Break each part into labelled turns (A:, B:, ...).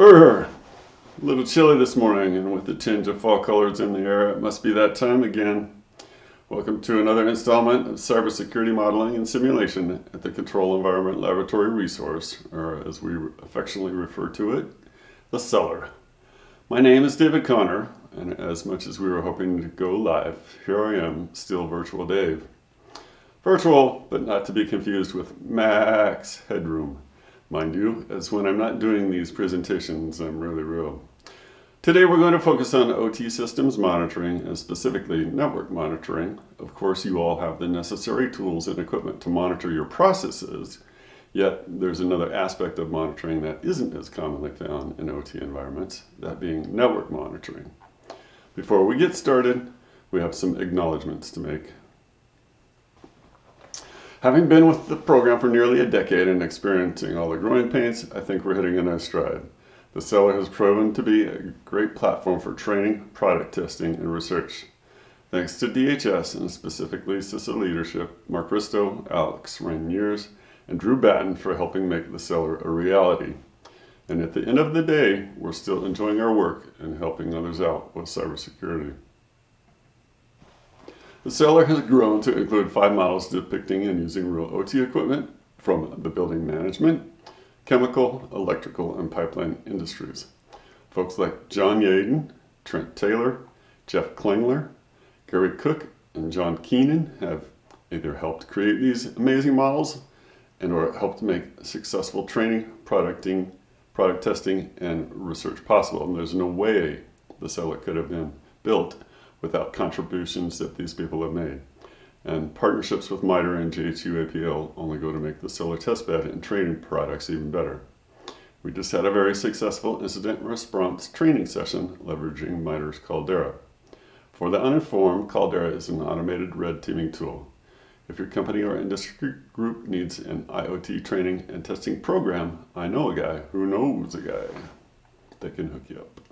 A: Brr. A little chilly this morning, and with the tinge of fall colors in the air, it must be that time again. Welcome to another installment of Cybersecurity Modeling and Simulation at the Control Environment Laboratory Resource, or as we affectionately refer to it, the Cellar. My name is David Connor, and as much as we were hoping to go live, here I am, still Virtual Dave. Virtual, but not to be confused with max headroom. Mind you, as when I'm not doing these presentations, I'm really real. Today we're going to focus on OT systems monitoring and specifically network monitoring. Of course, you all have the necessary tools and equipment to monitor your processes, yet there's another aspect of monitoring that isn't as commonly found in OT environments, that being network monitoring. Before we get started, we have some acknowledgments to make. Having been with the program for nearly a decade and experiencing all the growing pains, I think we're hitting a nice stride. The Cellar has proven to be a great platform for training, product testing, and research. Thanks to DHS and specifically CISA leadership, Mark Risto, Alex Rainiers, and Drew Batten for helping make the Cellar a reality. And at the end of the day, we're still enjoying our work and helping others out with cybersecurity. The Cellar has grown to include 5 models depicting and using real OT equipment from the building management, chemical, electrical, and pipeline industries. Folks like John Yaden, Trent Taylor, Jeff Klingler, Gary Cook, and John Keenan have either helped create these amazing models and or helped make successful training, product testing, and research possible. And there's no way the Cellar could have been built without contributions that these people have made. And partnerships with MITRE and JHU APL only go to make the Cellar Testbed and training products even better. We just had a very successful incident response training session leveraging MITRE's Caldera. For the uninformed, Caldera is an automated red teaming tool. If your company or industry group needs an IoT training and testing program, I know a guy who knows a guy that can hook you up.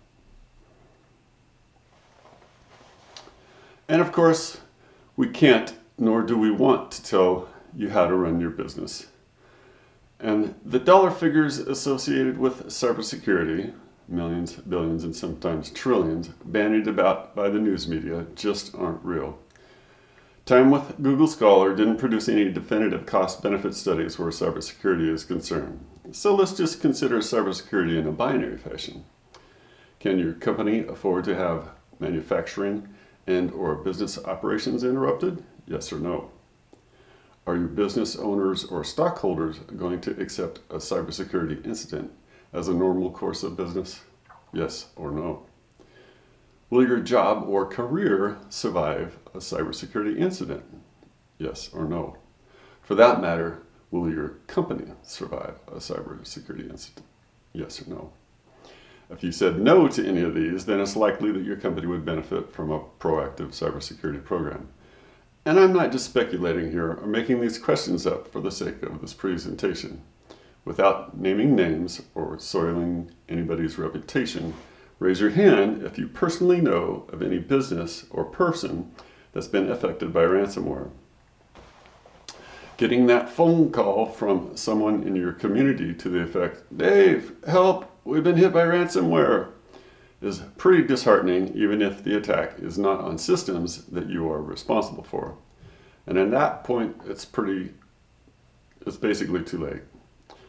A: And of course, we can't, nor do we want to tell you how to run your business. And the dollar figures associated with cybersecurity, millions, billions, and sometimes trillions, bandied about by the news media, just aren't real. Time with Google Scholar didn't produce any definitive cost-benefit studies where cybersecurity is concerned. So let's just consider cybersecurity in a binary fashion. Can your company afford to have manufacturing and or business operations interrupted? Yes or no? Are your business owners or stockholders going to accept a cybersecurity incident as a normal course of business? Yes or no? Will your job or career survive a cybersecurity incident? Yes or no? For that matter, will your company survive a cybersecurity incident? Yes or no? If you said no to any of these, then it's likely that your company would benefit from a proactive cybersecurity program. And I'm not just speculating here or making these questions up for the sake of this presentation. Without naming names or soiling anybody's reputation, raise your hand if you personally know of any business or person that's been affected by ransomware. Getting that phone call from someone in your community to the effect, "Dave, help! We've been hit by ransomware," is pretty disheartening, even if the attack is not on systems that you are responsible for. And at that point, it's basically too late.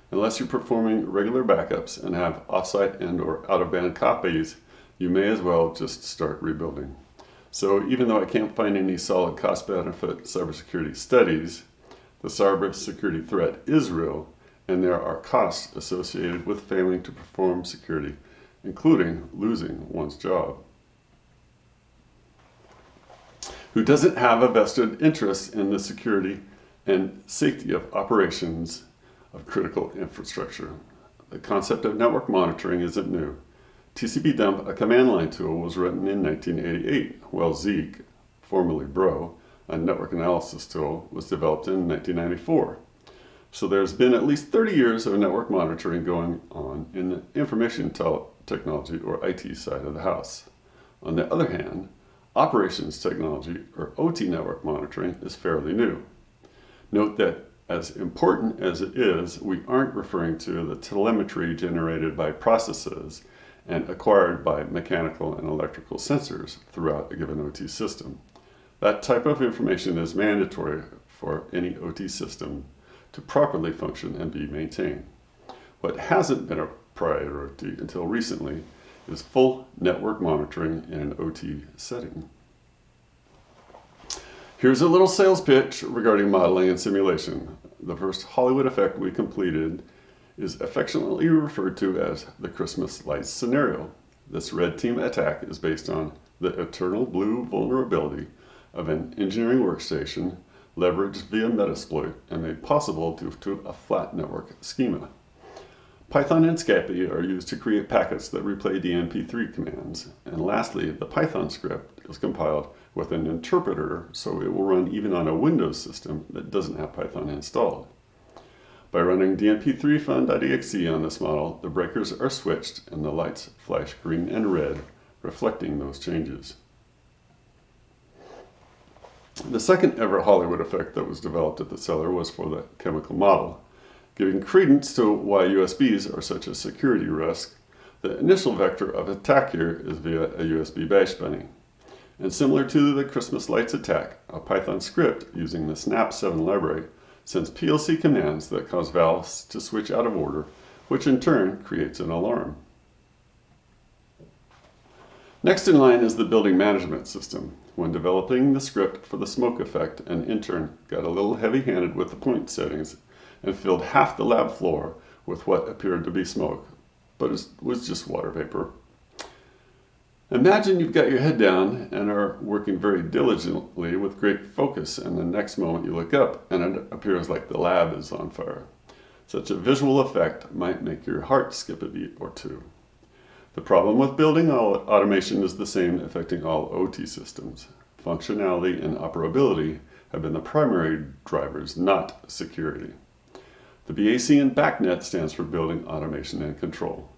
A: Unless you're performing regular backups and have offsite and or out-of-band copies, you may as well just start rebuilding. So even though I can't find any solid cost-benefit cybersecurity studies, the cybersecurity threat is real, and there are costs associated with failing to perform security, including losing one's job. Who doesn't have a vested interest in the security and safety of operations of critical infrastructure? The concept of network monitoring isn't new. TCP-dump, a command line tool, was written in 1988, while Zeek, formerly Bro, a network analysis tool, was developed in 1994. So there's been at least 30 years of network monitoring going on in the information technology or IT side of the house. On the other hand, operations technology or OT network monitoring is fairly new. Note that as important as it is, we aren't referring to the telemetry generated by processes and acquired by mechanical and electrical sensors throughout a given OT system. That type of information is mandatory for any OT system to properly function and be maintained. What hasn't been a priority until recently is full network monitoring in an OT setting. Here's a little sales pitch regarding modeling and simulation. The first Hollywood effect we completed is affectionately referred to as the Christmas lights scenario. This red team attack is based on the eternal blue vulnerability of an engineering workstation leveraged via Metasploit and made possible due to a flat network schema. Python and Scapy are used to create packets that replay DNP3 commands. And lastly, the Python script is compiled with an interpreter so it will run even on a Windows system that doesn't have Python installed. By running DNP3 fun.exe on this model, the breakers are switched and the lights flash green and red, reflecting those changes. The second ever Hollywood effect that was developed at the Cellar was for the chemical model. Giving credence to why USBs are such a security risk, the initial vector of attack here is via a USB bash bunny. And similar to the Christmas lights attack, a Python script using the Snap7 library sends PLC commands that cause valves to switch out of order, which in turn creates an alarm. Next in line is the building management system. When developing the script for the smoke effect, an intern got a little heavy-handed with the point settings and filled half the lab floor with what appeared to be smoke, but it was just water vapor. Imagine you've got your head down and are working very diligently with great focus, and the next moment you look up and it appears like the lab is on fire. Such a visual effect might make your heart skip a beat or two. The problem with building automation is the same affecting all OT systems. Functionality and operability have been the primary drivers, not security. The BAC in BACnet stands for Building Automation and Control.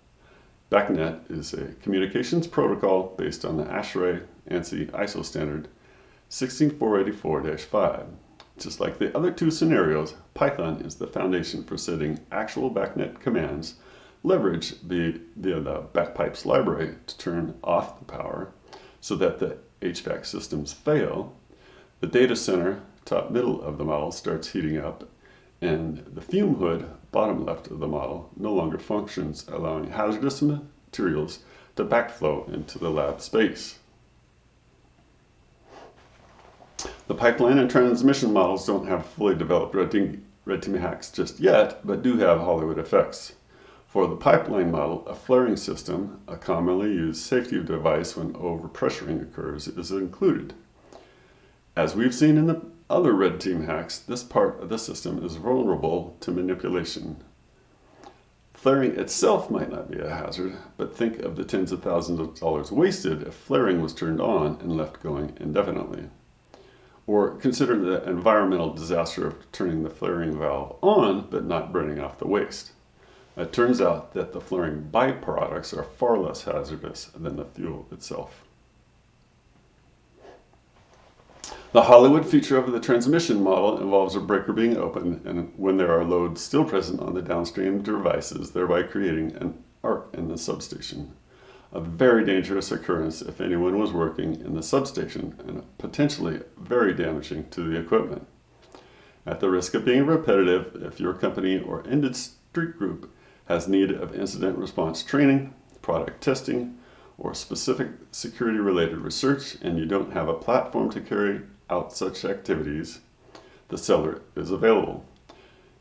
A: BACnet is a communications protocol based on the ASHRAE ANSI ISO standard 16484-5. Just like the other two scenarios, Python is the foundation for setting actual BACnet commands leveraged via the backpipes library to turn off the power so that the HVAC systems fail. The data center, top middle of the model, starts heating up, and the fume hood, bottom left of the model, no longer functions, allowing hazardous materials to backflow into the lab space. The pipeline and transmission models don't have fully developed red team hacks just yet, but do have Hollywood effects. For the pipeline model, a flaring system, a commonly used safety device when overpressuring occurs, is included. As we've seen in the other red team hacks, this part of the system is vulnerable to manipulation. Flaring itself might not be a hazard, but think of the tens of thousands of dollars wasted if flaring was turned on and left going indefinitely. Or consider the environmental disaster of turning the flaring valve on but not burning off the waste. It turns out that the flaring byproducts are far less hazardous than the fuel itself. The Hollywood feature of the transmission model involves a breaker being opened and when there are loads still present on the downstream devices, thereby creating an arc in the substation. A very dangerous occurrence if anyone was working in the substation and potentially very damaging to the equipment. At the risk of being repetitive, if your company or industry group has need of incident response training, product testing, or specific security-related research, and you don't have a platform to carry out such activities, the Cellar is available.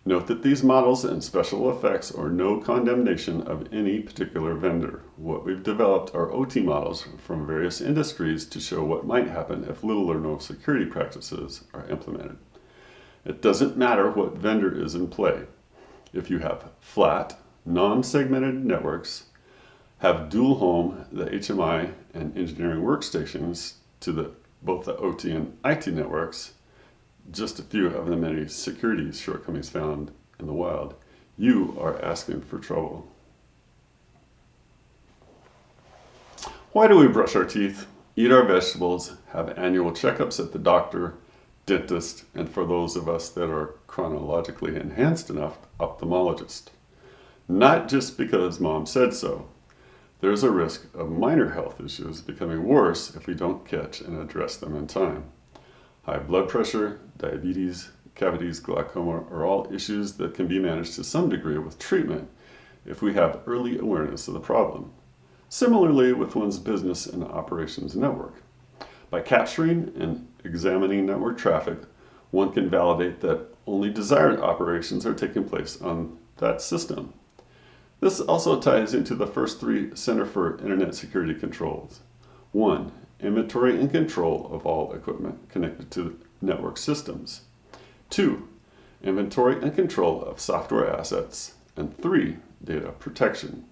A: Note that these models and special effects are no condemnation of any particular vendor. What we've developed are OT models from various industries to show what might happen if little or no security practices are implemented. It doesn't matter what vendor is in play. If you have flat, non-segmented networks, have dual home, the HMI and engineering workstations to both the OT and IT networks, just a few of the many security shortcomings found in the wild, you are asking for trouble. Why do we brush our teeth, eat our vegetables, have annual checkups at the doctor, dentist, and for those of us that are chronologically enhanced enough, ophthalmologist. Not just because mom said so. There's a risk of minor health issues becoming worse if we don't catch and address them in time. High blood pressure, diabetes, cavities, glaucoma are all issues that can be managed to some degree with treatment if we have early awareness of the problem. Similarly with one's business and operations network. By capturing and examining network traffic, one can validate that only desired operations are taking place on that system. This also ties into the first three Center for Internet Security controls. 1. Inventory and control of all equipment connected to network systems. 2. Inventory and control of software assets. And 3. Data protection.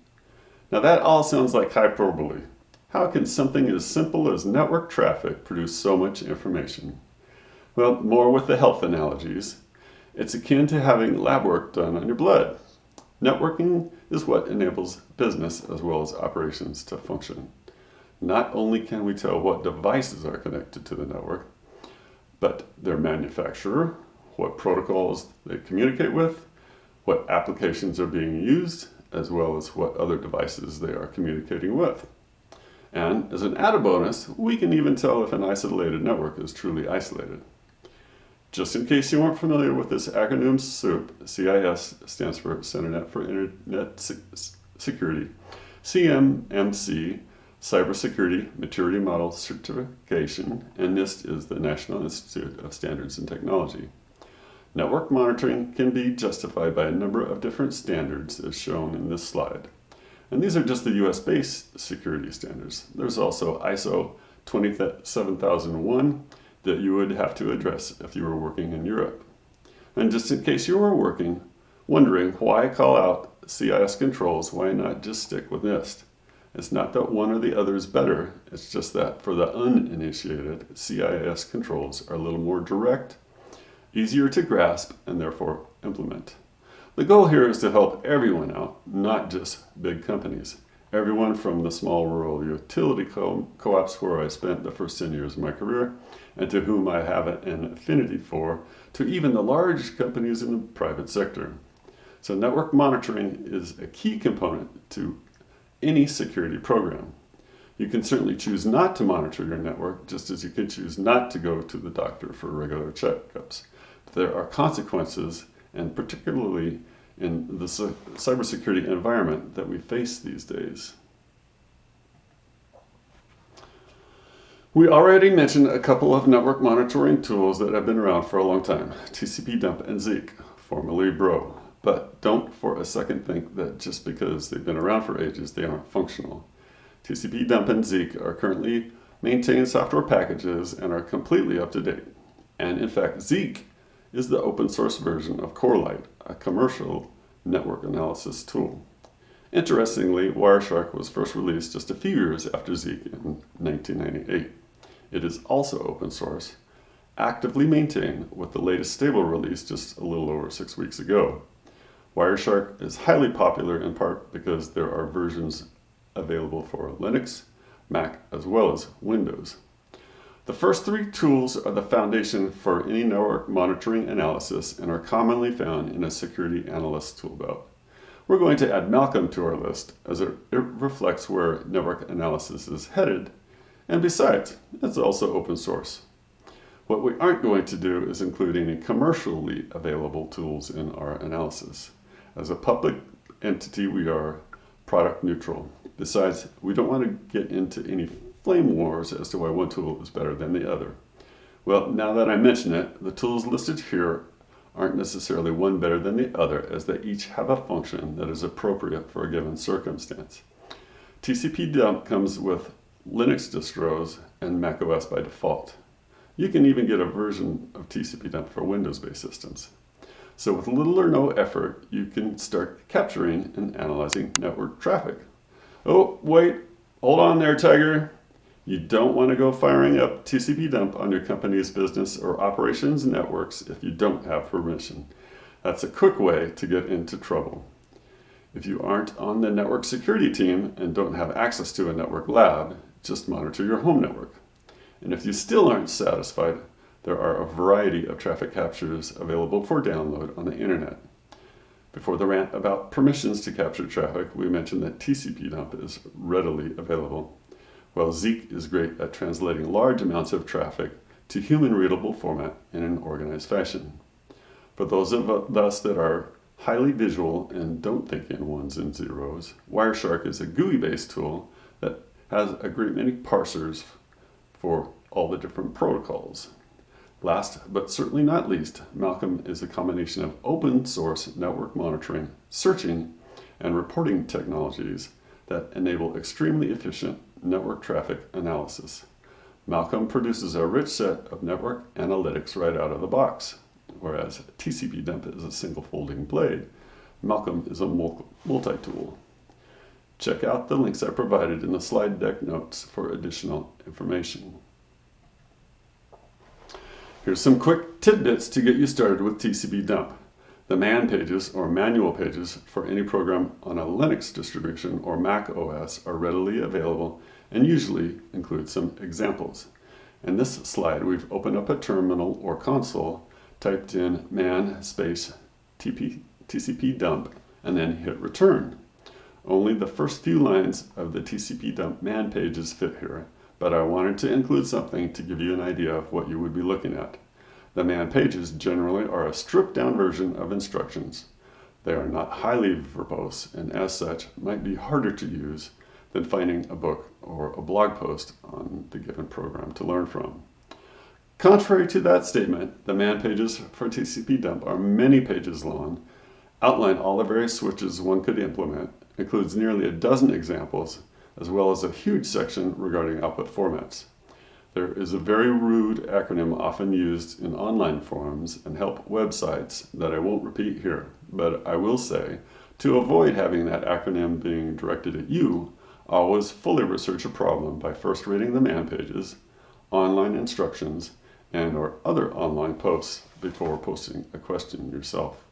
A: Now that all sounds like hyperbole. How can something as simple as network traffic produce so much information? Well, more with the health analogies. It's akin to having lab work done on your blood. Networking is what enables business as well as operations to function. Not only can we tell what devices are connected to the network, but their manufacturer, what protocols they communicate with, what applications are being used, as well as what other devices they are communicating with. And as an added bonus, we can even tell if an isolated network is truly isolated. Just in case you weren't familiar with this acronym soup, CIS stands for CenterNet for Internet Security, CMMC, Cybersecurity Maturity Model Certification, and NIST is the National Institute of Standards and Technology. Network monitoring can be justified by a number of different standards as shown in this slide. And these are just the US-based security standards. There's also ISO 27001 that you would have to address if you were working in Europe. And just in case you were wondering why call out CIS controls, why not just stick with NIST? It's not that one or the other is better, it's just that for the uninitiated, CIS controls are a little more direct, easier to grasp, and therefore implement. The goal here is to help everyone out, not just big companies. Everyone from the small rural utility co-ops where I spent the first 10 years of my career, and to whom I have an affinity for, to even the large companies in the private sector. So network monitoring is a key component to any security program. You can certainly choose not to monitor your network, just as you can choose not to go to the doctor for regular checkups. But there are consequences, and particularly in the cybersecurity environment that we face these days. We already mentioned a couple of network monitoring tools that have been around for a long time, TCP dump and Zeek, formerly Bro. But don't for a second think that just because they've been around for ages, they aren't functional. TCP dump and Zeek are currently maintained software packages and are completely up to date. And in fact, Zeek is the open source version of CoreLight, a commercial network analysis tool. Interestingly, Wireshark was first released just a few years after Zeek in 1998. It is also open source, actively maintained with the latest stable release just a little over 6 weeks ago. Wireshark is highly popular in part because there are versions available for Linux, Mac, as well as Windows. The first three tools are the foundation for any network monitoring analysis and are commonly found in a security analyst toolbelt. We're going to add Malcolm to our list as it reflects where network analysis is headed, and besides, it's also open source. What we aren't going to do is include any commercially available tools in our analysis. As a public entity, we are product neutral. Besides, we don't want to get into any flame wars as to why one tool is better than the other. Well, now that I mention it, the tools listed here aren't necessarily one better than the other, as they each have a function that is appropriate for a given circumstance. TCP dump comes with Linux distros and macOS by default. You can even get a version of TCP dump for Windows-based systems. So with little or no effort, you can start capturing and analyzing network traffic. Oh, wait, hold on there, Tiger. You don't want to go firing up TCP dump on your company's business or operations networks if you don't have permission. That's a quick way to get into trouble. If you aren't on the network security team and don't have access to a network lab, just monitor your home network. And if you still aren't satisfied, There are a variety of traffic captures available for download on the internet. Before the rant about permissions to capture traffic, we mentioned that TCP dump is readily available. Well, Zeek is great at translating large amounts of traffic to human-readable format in an organized fashion. For those of us that are highly visual and don't think in ones and zeros, Wireshark is a GUI-based tool that has a great many parsers for all the different protocols. Last but certainly not least, Malcolm is a combination of open source network monitoring, searching, and reporting technologies that enable extremely efficient network traffic analysis. Malcolm produces a rich set of network analytics right out of the box. Whereas TCP dump is a single folding blade, Malcolm is a multi-tool. Check out the links I provided in the slide deck notes for additional information. Here's some quick tidbits to get you started with TCP dump. The man pages or manual pages for any program on a Linux distribution or Mac OS are readily available and usually include some examples. In this slide, we've opened up a terminal or console, typed in man space TCP dump, and then hit return. Only the first few lines of the TCP dump man pages fit here, but I wanted to include something to give you an idea of what you would be looking at. The man pages generally are a stripped down version of instructions. They are not highly verbose and as such might be harder to use than finding a book or a blog post on the given program to learn from. Contrary to that statement, the man pages for TCP dump are many pages long, outline all the various switches one could implement, includes nearly a dozen examples, as well as a huge section regarding output formats. There is a very rude acronym often used in online forums and help websites that I won't repeat here, but I will say, to avoid having that acronym being directed at you, always fully research a problem by first reading the man pages, online instructions, and or other online posts before posting a question yourself.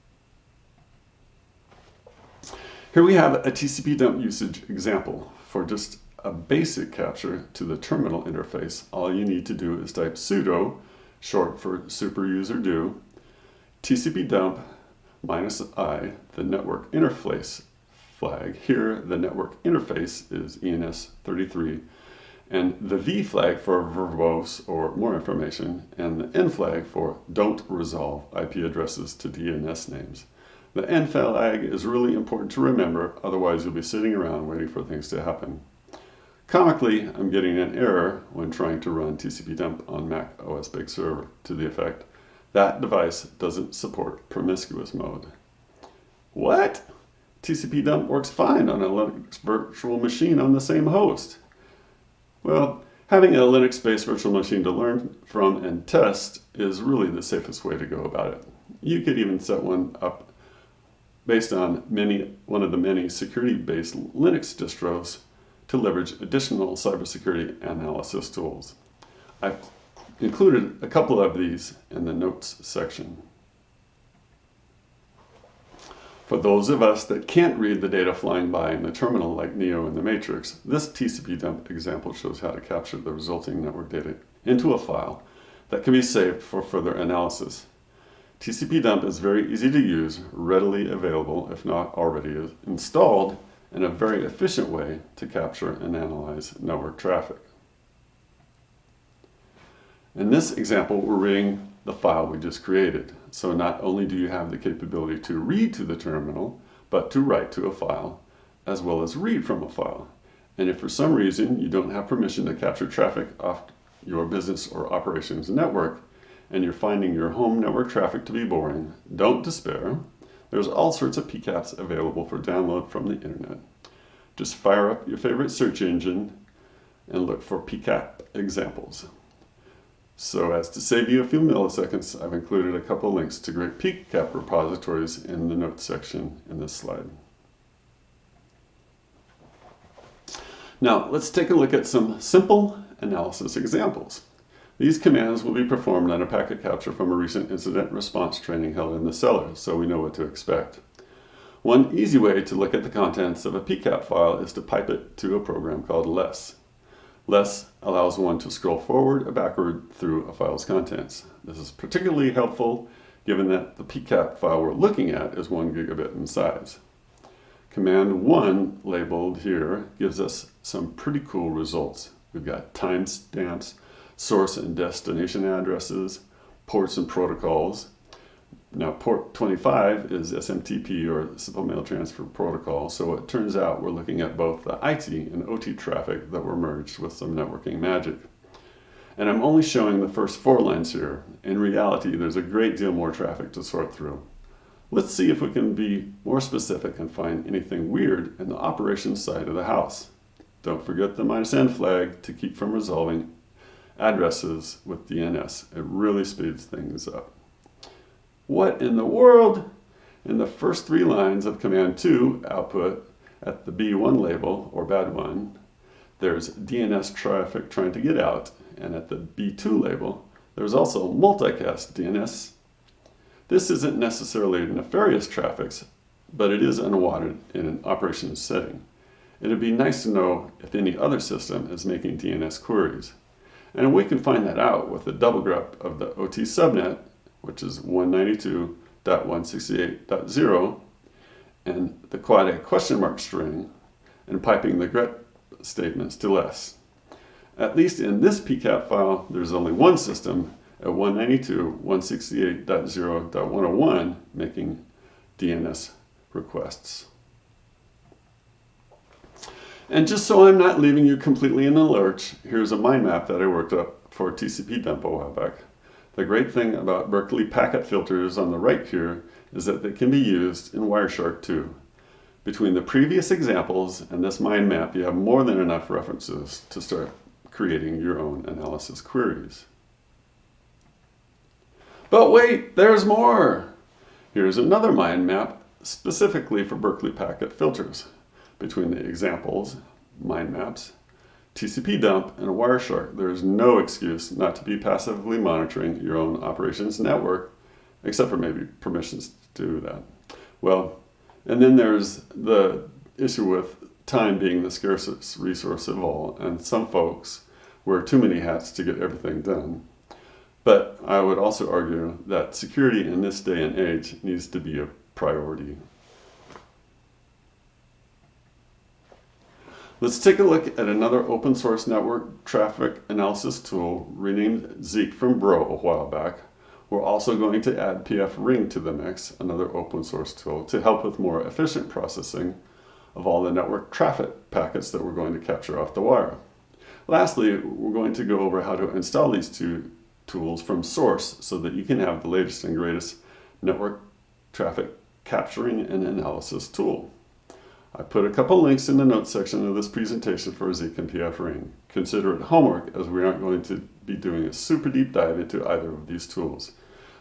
A: Here we have a TCP dump usage example. For just a basic capture to the terminal interface, all you need to do is type sudo, short for superuserdo, TCP dump -i, the network interface flag. Here the network interface is ENS33, and the V flag for verbose or more information, and the N flag for don't resolve IP addresses to DNS names. The N flag is really important to remember, otherwise you'll be sitting around waiting for things to happen. Comically, I'm getting an error when trying to run TCP dump on Mac OS Big Sur to the effect, that device doesn't support promiscuous mode. What? TCP dump works fine on a Linux virtual machine on the same host. Well, having a Linux-based virtual machine to learn from and test is really the safest way to go about it. You could even set one up based on one of the many security-based Linux distros to leverage additional cybersecurity analysis tools. I've included a couple of these in the notes section. For those of us that can't read the data flying by in the terminal like Neo in the Matrix, this TCP dump example shows how to capture the resulting network data into a file that can be saved for further analysis. TCP dump is very easy to use, readily available if not already installed, and a very efficient way to capture and analyze network traffic. In this example, we're reading the file we just created. So not only do you have the capability to read to the terminal, but to write to a file, as well as read from a file. And if for some reason you don't have permission to capture traffic off your business or operations network, and you're finding your home network traffic to be boring, don't despair. There's all sorts of PCAPs available for download from the internet. Just fire up your favorite search engine and look for PCAP examples. So as to save you a few milliseconds, I've included a couple links to great PCAP repositories in the notes section in this slide. Now let's take a look at some simple analysis examples. These commands will be performed on a packet capture from a recent incident response training held in the cellar, so we know what to expect. One easy way to look at the contents of a PCAP file is to pipe it to a program called less. Less allows one to scroll forward or backward through a file's contents. This is particularly helpful given that the PCAP file we're looking at is 1 gigabit in size. Command 1, labeled here, gives us some pretty cool results. We've got timestamps, source and destination addresses, ports and protocols. Now port 25 is SMTP, or Simple Mail Transfer Protocol, so it turns out we're looking at both the IT and OT traffic that were merged with some networking magic. And I'm only showing the first 4 lines here. In reality, there's a great deal more traffic to sort through. Let's see if we can be more specific and find anything weird in the operations side of the house. Don't forget the -n flag to keep from resolving addresses with DNS. It really speeds things up. What in the world? In the first 3 lines of command 2 output at the B1 label, or bad one, there's DNS traffic trying to get out, and at the B2 label, there's also multicast DNS. This isn't necessarily nefarious traffic, but it is unwanted in an operations setting. It'd be nice to know if any other system is making DNS queries. And we can find that out with the double grep of the OT subnet, which is 192.168.0, and the quad A question mark string, and piping the grep statements to less. At least in this PCAP file, there's only one system at 192.168.0.101 making DNS requests. And just so I'm not leaving you completely in the lurch, here's a mind map that I worked up for TCP dump a while back. The great thing about Berkeley packet filters on the right here is that they can be used in Wireshark too. Between the previous examples and this mind map, you have more than enough references to start creating your own analysis queries. But wait, there's more! Here's another mind map specifically for Berkeley packet filters. Between the examples, mind maps, TCP dump, and Wireshark, there is no excuse not to be passively monitoring your own operations network, except for maybe permissions to do that. Well, and then there's the issue with time being the scarcest resource of all, and some folks wear too many hats to get everything done. But I would also argue that security in this day and age needs to be a priority. Let's take a look at another open source network traffic analysis tool renamed Zeek from Bro a while back. We're also going to add PF-Ring to the mix, another open source tool, to help with more efficient processing of all the network traffic packets that we're going to capture off the wire. Lastly, we're going to go over how to install these 2 tools from source so that you can have the latest and greatest network traffic capturing and analysis tool. I put a couple links in the notes section of this presentation for Zeek and PF-Ring. Consider it homework, as we aren't going to be doing a super deep dive into either of these tools.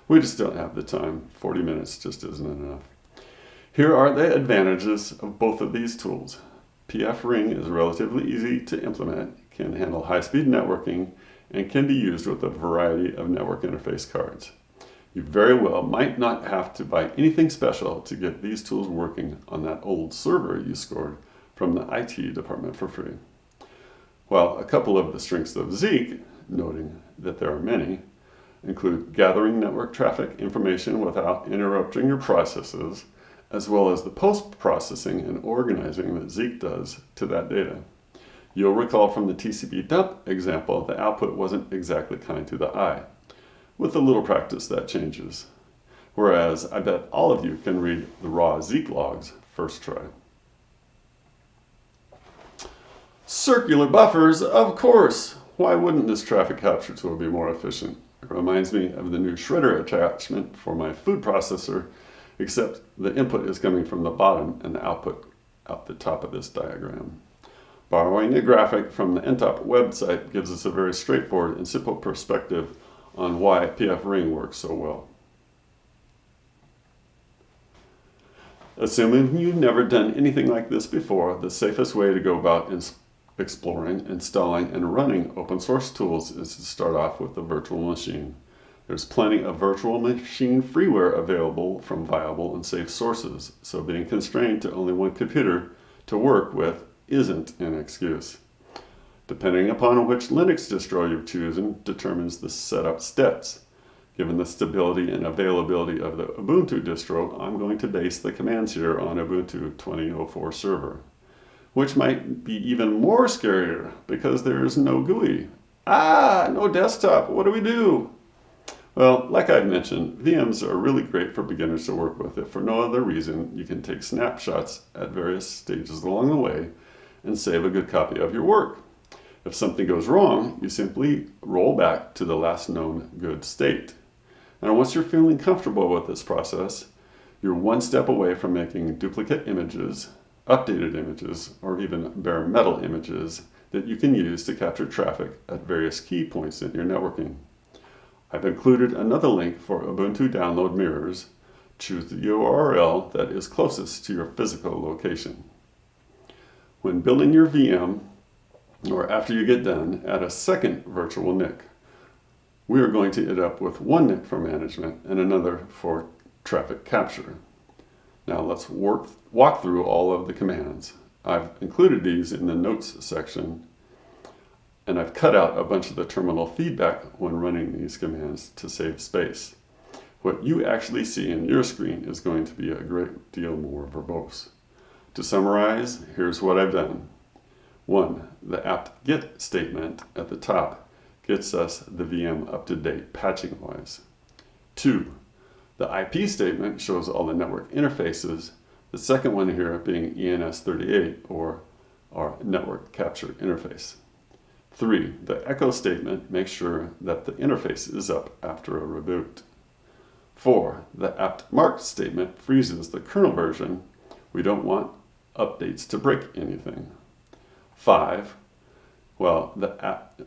A: We just don't have the time. 40 minutes just isn't enough. Here are the advantages of both of these tools. PF-Ring is relatively easy to implement, can handle high-speed networking, and can be used with a variety of network interface cards. You very well might not have to buy anything special to get these tools working on that old server you scored from the IT department for free. Well, a couple of the strengths of Zeek, noting that there are many, include gathering network traffic information without interrupting your processes, as well as the post-processing and organizing that Zeek does to that data. You'll recall from the TCP dump example, the output wasn't exactly kind to the eye. With a little practice, that changes. Whereas, I bet all of you can read the raw Zeek logs first try. Circular buffers, of course! Why wouldn't this traffic capture tool be more efficient? It reminds me of the new shredder attachment for my food processor, except the input is coming from the bottom and the output out the top of this diagram. Borrowing a graphic from the NTOP website gives us a very straightforward and simple perspective on why PF-Ring works so well. Assuming you've never done anything like this before, the safest way to go about exploring, installing, and running open source tools is to start off with a virtual machine. There's plenty of virtual machine freeware available from viable and safe sources, so being constrained to only one computer to work with isn't an excuse. Depending upon which Linux distro you've chosen determines the setup steps. Given the stability and availability of the Ubuntu distro, I'm going to base the commands here on Ubuntu 2004 server, which might be even more scarier because there is no GUI. No desktop, what do we do? Well, like I've mentioned, VMs are really great for beginners to work with. If for no other reason, you can take snapshots at various stages along the way and save a good copy of your work. If something goes wrong, you simply roll back to the last known good state. And once you're feeling comfortable with this process, you're one step away from making duplicate images, updated images, or even bare metal images that you can use to capture traffic at various key points in your networking. I've included another link for Ubuntu download mirrors. Choose the URL that is closest to your physical location. When building your VM, or after you get done, add a second virtual NIC. We are going to end up with one NIC for management and another for traffic capture. Now let's walk through all of the commands. I've included these in the notes section, and I've cut out a bunch of the terminal feedback when running these commands to save space. What you actually see in your screen is going to be a great deal more verbose. To summarize, here's what I've done. 1. The apt-get statement at the top gets us the VM up to date patching-wise. 2. The IP statement shows all the network interfaces, the second one here being ENS38, or our network capture interface. 3. The echo statement makes sure that the interface is up after a reboot. 4. The apt-mark statement freezes the kernel version. We don't want updates to break anything. 5. Well, the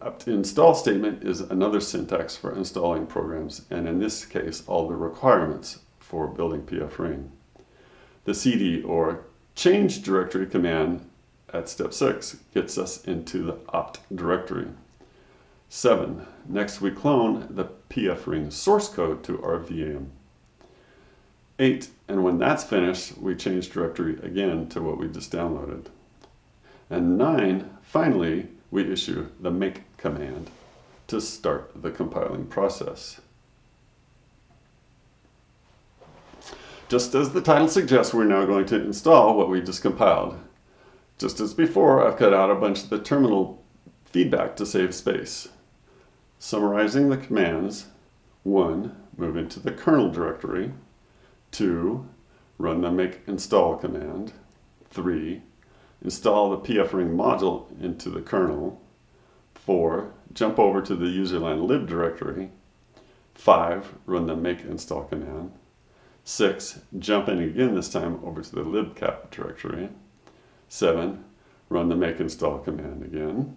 A: apt-install statement is another syntax for installing programs, and in this case, all the requirements for building pfRing. The cd or change directory command at step 6 gets us into the opt directory. 7. Next we clone the pfRing source code to our VM. 8. And when that's finished, we change directory again to what we just downloaded. And 9. Finally, we issue the make command to start the compiling process. Just as the title suggests, we're now going to install what we just compiled. Just as before, I've cut out a bunch of the terminal feedback to save space. Summarizing the commands: 1. Move into the kernel directory. 2. Run the make install command. 3. Install the pfRing module into the kernel. 4. Jump over to the userland lib directory. 5. Run the make install command. 6. Jump in again, this time over to the libcap directory. 7. Run the make install command again.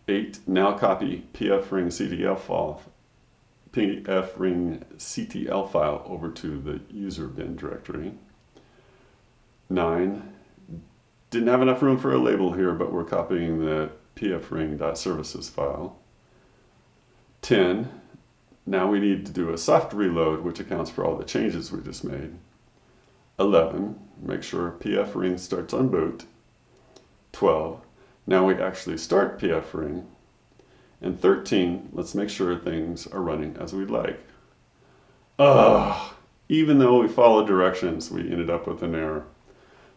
A: 8. Now copy pfRing CTL file over to the user bin directory. 9. Didn't have enough room for a label here, but we're copying the pfring.services file. 10. Now we need to do a soft reload, which accounts for all the changes we just made. 11. Make sure pfring starts on boot. 12. Now we actually start pfring. And 13. Let's make sure things are running as we'd like. Even though we followed directions, we ended up with an error.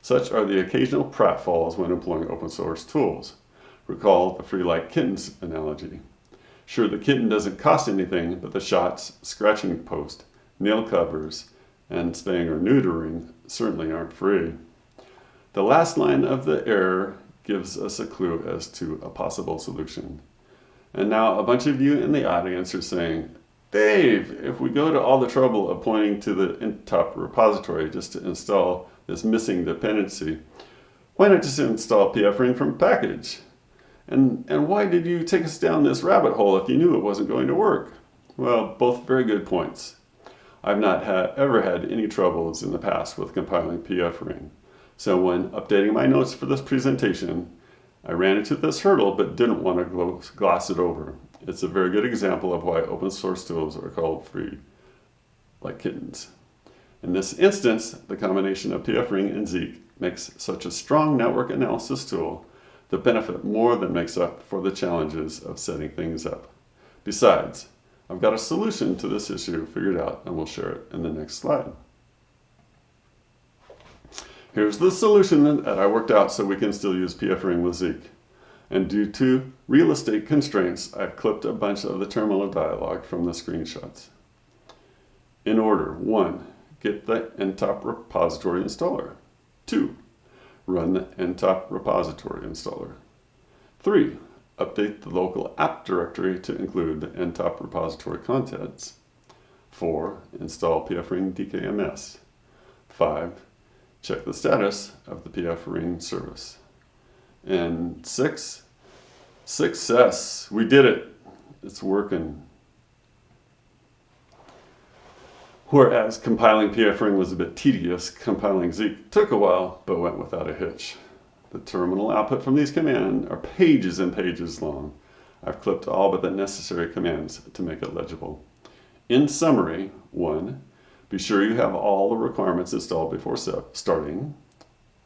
A: Such are the occasional pratfalls when employing open source tools. Recall the free like kittens analogy. Sure, the kitten doesn't cost anything, but the shots, scratching post, nail covers, and spaying or neutering certainly aren't free. The last line of the error gives us a clue as to a possible solution. And now a bunch of you in the audience are saying, Dave, if we go to all the trouble of pointing to the top repository just to install this missing dependency, why not just install pfring from package? And why did you take us down this rabbit hole if you knew it wasn't going to work? Well, both very good points. I've not ever had any troubles in the past with compiling pfring. So when updating my notes for this presentation, I ran into this hurdle but didn't want to gloss it over. It's a very good example of why open source tools are called free like kittens. In this instance, the combination of pfring and Zeek makes such a strong network analysis tool The benefit more than makes up for the challenges of setting things up. Besides, I've got a solution to this issue figured out, and we'll share it in the next slide. Here's the solution that I worked out so we can still use PF-Ring with Zeek. And due to real estate constraints, I've clipped a bunch of the terminal dialog from the screenshots. In order: 1. Get the NTOP repository installer. 2. Run the NTOP repository installer. 3. Update the local app directory to include the NTOP repository contents. 4. Install PF-Ring DKMS. 5. Check the status of the PF-Ring service. And 6. Success! We did it! It's working. Whereas compiling PF-Ring was a bit tedious, compiling Zeek took a while, but went without a hitch. The terminal output from these commands are pages and pages long. I've clipped all but the necessary commands to make it legible. In summary: 1. Be sure you have all the requirements installed before starting.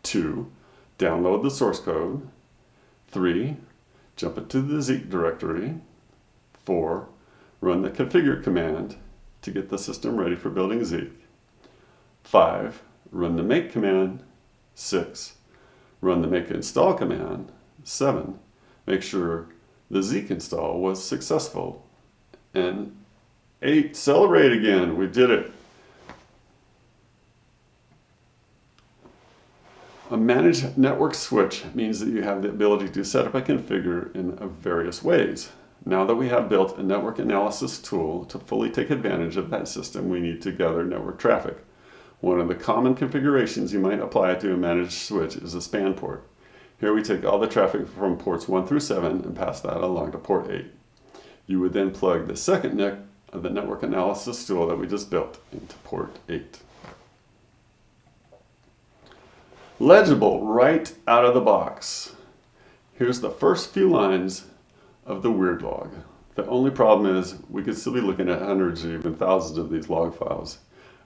A: 2. Download the source code. 3. Jump into the Zeek directory. 4. Run the configure command to get the system ready for building Zeek. 5. Run the make command. 6. Run the make install command. 7. Make sure the Zeek install was successful. And 8. Celebrate again. We did it. A managed network switch means that you have the ability to set up and configure in various ways. Now that we have built a network analysis tool to fully take advantage of that system, we need to gather network traffic. One of the common configurations you might apply to a managed switch is a span port. Here we take all the traffic from ports 1 through 7 and pass that along to port 8. You would then plug the second NIC of the network analysis tool that we just built into port 8. Legible right out of the box. Here's the first few lines of the weird log. The only problem is we could still be looking at hundreds or even thousands of these log files.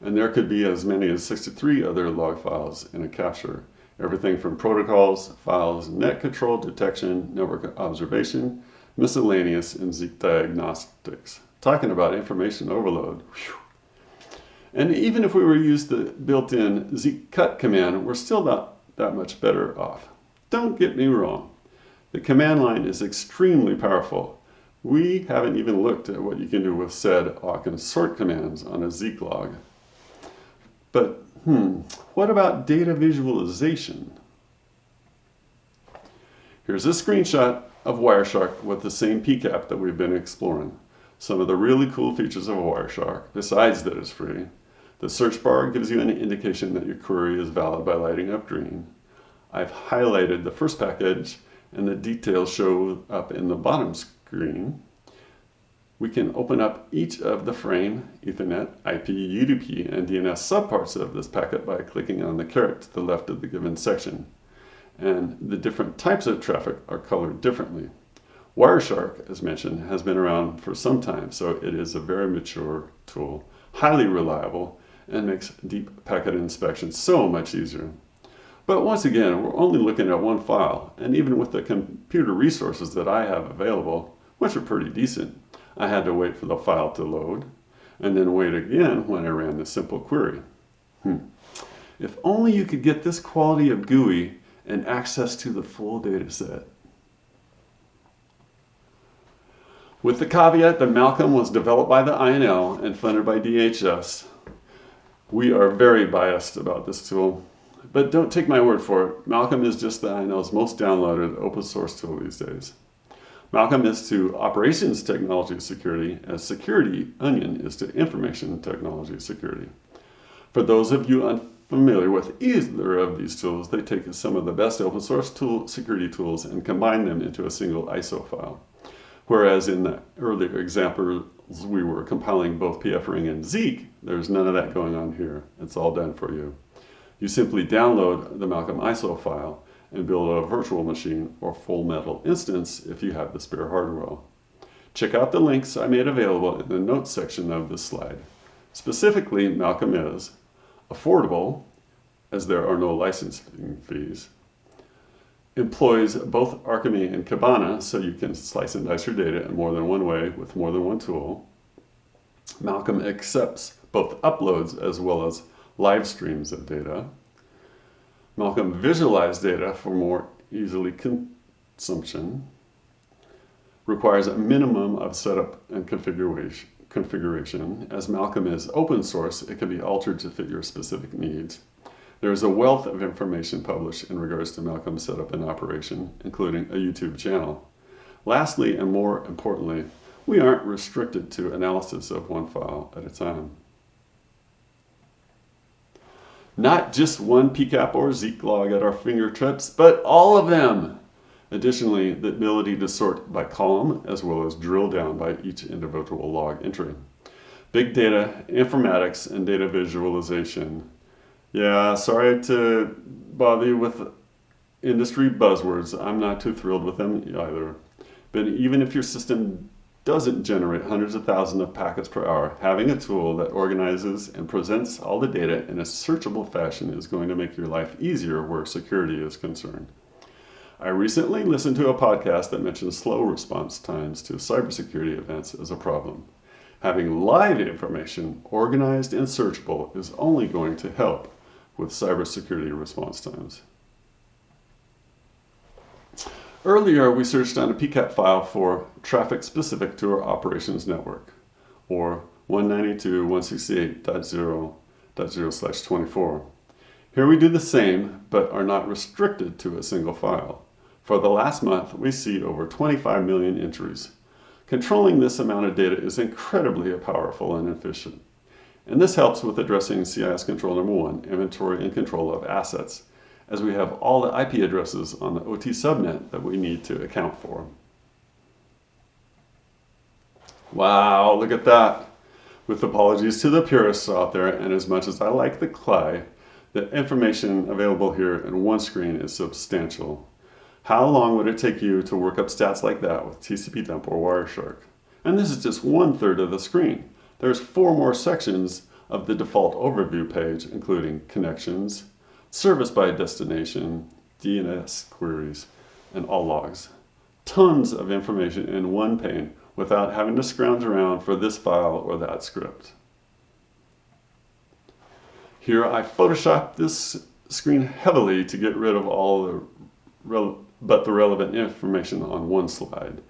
A: And there could be as many as 63 other log files in a capture. Everything from protocols, files, net control, detection, network observation, miscellaneous, and Zeek diagnostics. Talking about information overload. Whew. And even if we were to use the built-in Zeek cut command, we're still not that much better off. Don't get me wrong. The command line is extremely powerful. We haven't even looked at what you can do with sed, awk, and sort commands on a Zeek log. But what about data visualization? Here's a screenshot of Wireshark with the same PCAP that we've been exploring. Some of the really cool features of Wireshark, besides that it's free. The search bar gives you an indication that your query is valid by lighting up green. I've highlighted the first package, and the details show up in the bottom screen. We can open up each of the frame, Ethernet, IP, UDP, and DNS subparts of this packet by clicking on the caret to the left of the given section. And the different types of traffic are colored differently. Wireshark, as mentioned, has been around for some time, so it is a very mature tool, highly reliable, and makes deep packet inspection so much easier. But once again, we're only looking at one file, and even with the computer resources that I have available, which are pretty decent, I had to wait for the file to load, and then wait again when I ran the simple query. If only you could get this quality of GUI and access to the full data set. With the caveat that Malcolm was developed by the INL and funded by DHS, we are very biased about this tool. But don't take my word for it. Malcolm is just the INL's most downloaded open source tool these days. Malcolm is to operations technology security as Security Onion is to information technology security. For those of you unfamiliar with either of these tools, they take some of the best open source security tools and combine them into a single ISO file. Whereas in the earlier examples, we were compiling both PF-Ring and Zeek, there's none of that going on here. It's all done for you. You simply download the Malcolm ISO file and build a virtual machine or full metal instance if you have the spare hardware. Check out the links I made available in the notes section of this slide. Specifically, Malcolm is affordable, as there are no licensing fees, employs both Archime and Kibana, so you can slice and dice your data in more than one way with more than one tool. Malcolm accepts both uploads as well as live streams of data. Malcolm visualizes data for more easily consumption. Requires a minimum of setup and configuration. As Malcolm is open source, it can be altered to fit your specific needs. There is a wealth of information published in regards to Malcolm setup and operation, including a YouTube channel. Lastly, and more importantly, we aren't restricted to analysis of one file at a time. Not just one PCAP or Zeek log at our fingertips, but all of them. Additionally, the ability to sort by column as well as drill down by each individual log entry. Big data, informatics, and data visualization. Yeah, sorry to bother you with industry buzzwords. I'm not too thrilled with them either. But even if your system doesn't generate hundreds of thousands of packets per hour, having a tool that organizes and presents all the data in a searchable fashion is going to make your life easier where security is concerned. I recently listened to a podcast that mentioned slow response times to cybersecurity events as a problem. Having live information organized and searchable is only going to help with cybersecurity response times. Earlier, we searched on a PCAP file for traffic specific to our operations network, or 192.168.0.0/24. Here we do the same, but are not restricted to a single file. For the last month, we see over 25 million entries. Controlling this amount of data is incredibly powerful and efficient. And this helps with addressing CIS control number 1, inventory and control of assets, as we have all the IP addresses on the OT subnet that we need to account for. Wow, look at that. With apologies to the purists out there, and as much as I like the CLI, the information available here in one screen is substantial. How long would it take you to work up stats like that with TCP dump or Wireshark? And this is just 1/3 of the screen. There's 4 more sections of the default overview page, including connections, service by destination, DNS queries, and all logs. Tons of information in one pane without having to scrounge around for this file or that script. Here I photoshopped this screen heavily to get rid of all the relevant information on one slide.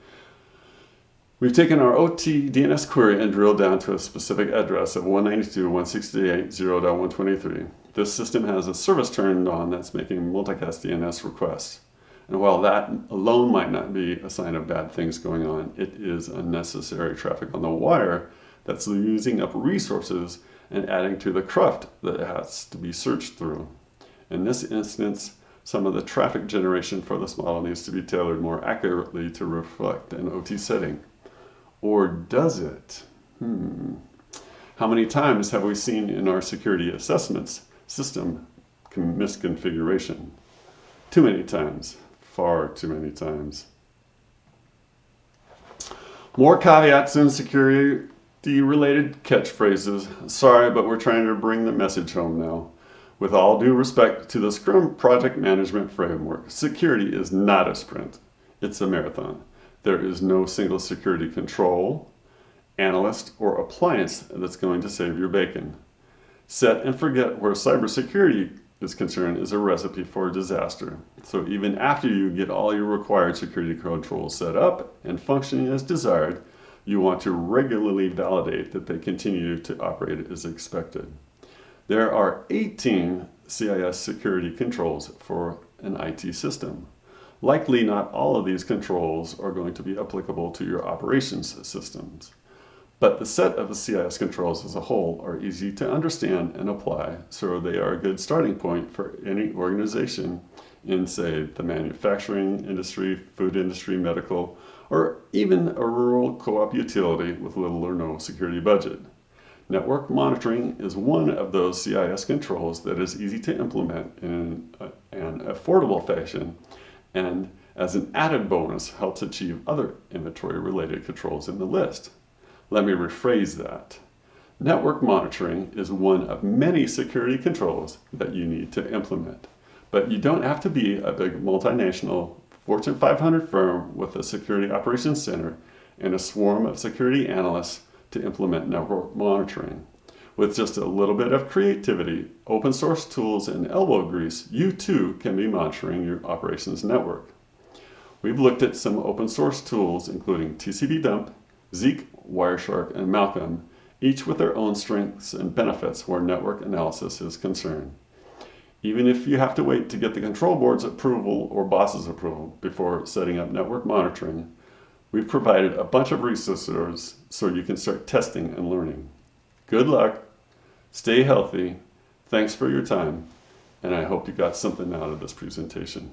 A: We've taken our OT DNS query and drilled down to a specific address of 192.168.0.123. This system has a service turned on that's making multicast DNS requests. And while that alone might not be a sign of bad things going on, it is unnecessary traffic on the wire that's using up resources and adding to the cruft that has to be searched through. In this instance, some of the traffic generation for this model needs to be tailored more accurately to reflect an OT setting. Or does it? How many times have we seen in our security assessments system misconfiguration? Too many times. Far too many times. More caveats and security-related catchphrases. Sorry, but we're trying to bring the message home now. With all due respect to the Scrum project management framework, security is not a sprint. It's a marathon. There is no single security control, analyst, or appliance that's going to save your bacon. Set and forget where cybersecurity is concerned is a recipe for disaster. So even after you get all your required security controls set up and functioning as desired, you want to regularly validate that they continue to operate as expected. There are 18 CIS security controls for an IT system. Likely not all of these controls are going to be applicable to your operations systems, but the set of the CIS controls as a whole are easy to understand and apply, so they are a good starting point for any organization in, say, the manufacturing industry, food industry, medical, or even a rural co-op utility with little or no security budget. Network monitoring is one of those CIS controls that is easy to implement in an affordable fashion, and as an added bonus helps achieve other inventory related controls in the list. Let me rephrase that. Network monitoring is one of many security controls that you need to implement, But you don't have to be a big multinational Fortune 500 firm with a security operations center and a swarm of security analysts to implement network monitoring. With just a little bit of creativity, open source tools, and elbow grease, you too can be monitoring your operations network. We've looked at some open source tools including TCP-dump, Zeek, Wireshark, and Malcolm, each with their own strengths and benefits where network analysis is concerned. Even if you have to wait to get the control board's approval or boss's approval before setting up network monitoring, we've provided a bunch of resources so you can start testing and learning. Good luck, stay healthy, thanks for your time, and I hope you got something out of this presentation.